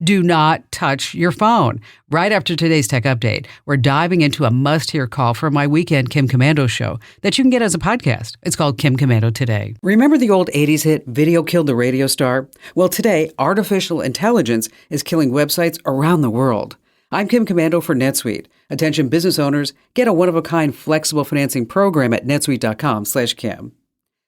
Do not touch your phone. Right after today's tech update, we're diving into a must-hear call from my weekend Kim Komando show that you can get as a podcast. It's called Kim Komando Today. Remember the old 80s hit, Video Killed the Radio Star? Well, today, artificial intelligence is killing websites around the world. I'm Kim Komando for NetSuite. Attention business owners, get a one-of-a-kind flexible financing program at netsuite.com/Kim.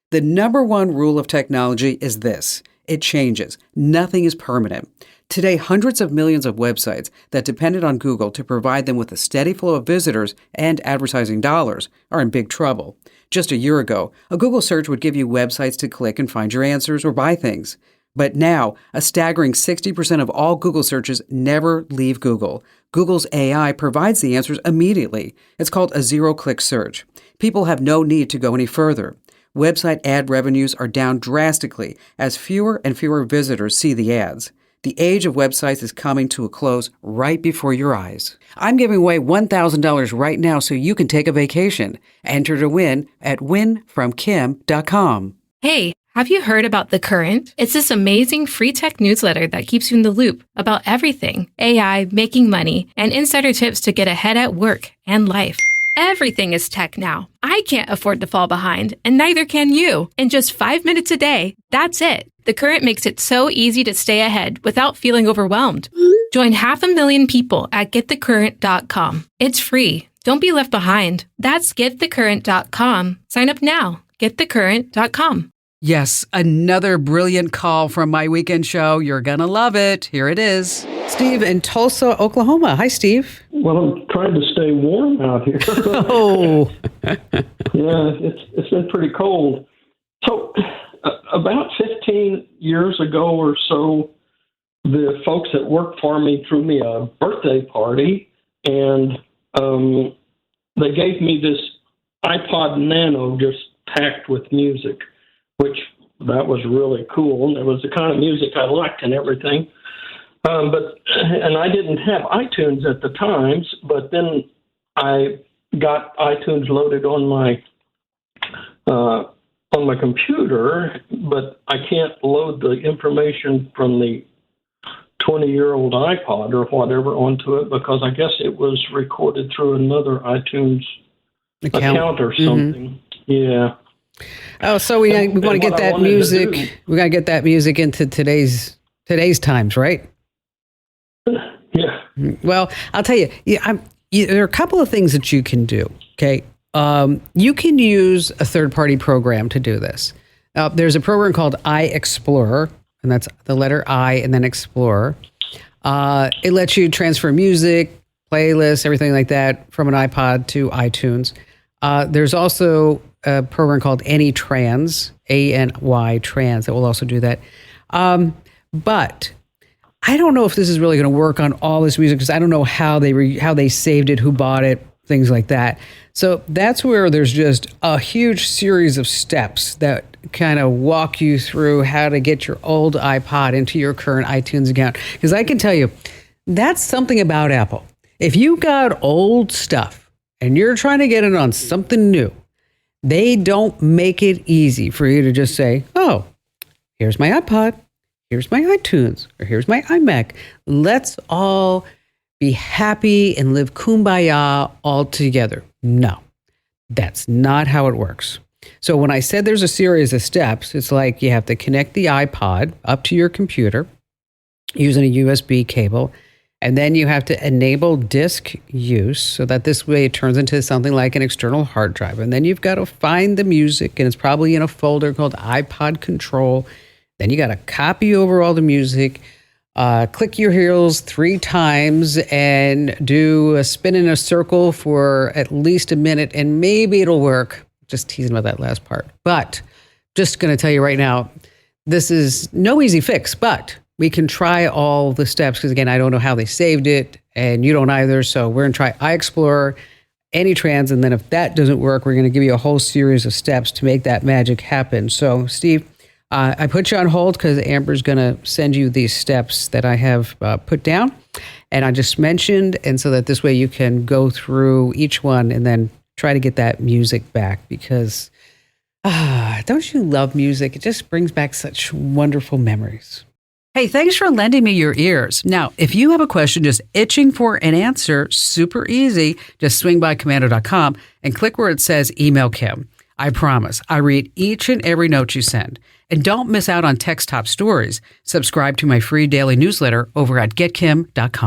The number one rule of technology is this: it changes. Nothing is permanent. Today, hundreds of millions of websites that depended on Google to provide them with a steady flow of visitors and advertising dollars are in big trouble. Just a year ago, a Google search would give you websites to click and find your answers or buy things. But now, a staggering 60% of all Google searches never leave Google. Google's AI provides the answers immediately. It's called a zero-click search. People have no need to go any further. Website ad revenues are down drastically as fewer and fewer visitors see the ads. The age of websites is coming to a close right before your eyes. I'm giving away $1,000 right now so you can take a vacation. Enter to win at winfromkim.com. Hey, have you heard about The Current? It's this amazing free tech newsletter that keeps you in the loop about everything: AI, making money, and insider tips to get ahead at work and life. Everything is tech now. I can't afford to fall behind, and neither can you. In just 5 minutes a day, that's it. The Current makes it so easy to stay ahead without feeling overwhelmed. Join 500,000 people at getthecurrent.com. It's free. Don't be left behind. That's getthecurrent.com. Sign up now. Getthecurrent.com. Yes, another brilliant call from my weekend show. You're going to love it. Here it is. Steve in Tulsa, Oklahoma. Hi, Steve. Well, I'm trying to stay warm out here. Oh. Yeah, it's been pretty cold. So about 15 years ago or so, the folks that worked for me threw me a birthday party, and they gave me this iPod Nano just packed with music, which that was really cool. And it was the kind of music I liked and everything. And I didn't have iTunes at the times, but then I got iTunes loaded on my computer, but I can't load the information from the 20-year-old iPod or whatever onto it because I guess it was recorded through another iTunes account or something. Mm-hmm. Yeah. Oh, so we want to get that music. We got to get that music into today's times, right? Yeah. Well, I'll tell you, there are a couple of things that you can do. Okay. You can use a third-party program to do this. There's a program called iExplorer, and that's the letter I and then Explorer. It lets you transfer music, playlists, everything like that from an iPod to iTunes. There's also a program called AnyTrans, ANY Trans, that will also do that. But I don't know if this is really going to work on all this music because I don't know how they saved it, who bought it, things like that. So that's where there's just a huge series of steps that kind of walk you through how to get your old iPod into your current iTunes account. Because I can tell you, that's something about Apple. If you got old stuff and you're trying to get it on something new, they don't make it easy for you to just say, oh, here's my iPod, here's my iTunes, or here's my iMac. Let's all be happy and live kumbaya all together. No, that's not how it works. So when I said there's a series of steps, it's like you have to connect the iPod up to your computer using a USB cable. And then you have to enable disk use so that this way it turns into something like an external hard drive. And then you've got to find the music, and it's probably in a folder called iPod Control. Then you got to copy over all the music, click your heels 3 times, and do a spin in a circle for at least a minute, and maybe it'll work. Just teasing about that last part. But just going to tell you right now, this is no easy fix, but we can try all the steps because, again, I don't know how they saved it, and you don't either. So we're going to try iExplorer, AnyTrans, and then if that doesn't work, we're going to give you a whole series of steps to make that magic happen. So, Steve, I put you on hold because Amber's going to send you these steps that I have put down and I just mentioned, and so that this way you can go through each one and then try to get that music back because, don't you love music? It just brings back such wonderful memories. Hey, thanks for lending me your ears. Now, if you have a question just itching for an answer, super easy. Just swing by Komando.com and click where it says Email Kim. I promise, I read each and every note you send. And don't miss out on Text Top Stories. Subscribe to my free daily newsletter over at GetKim.com.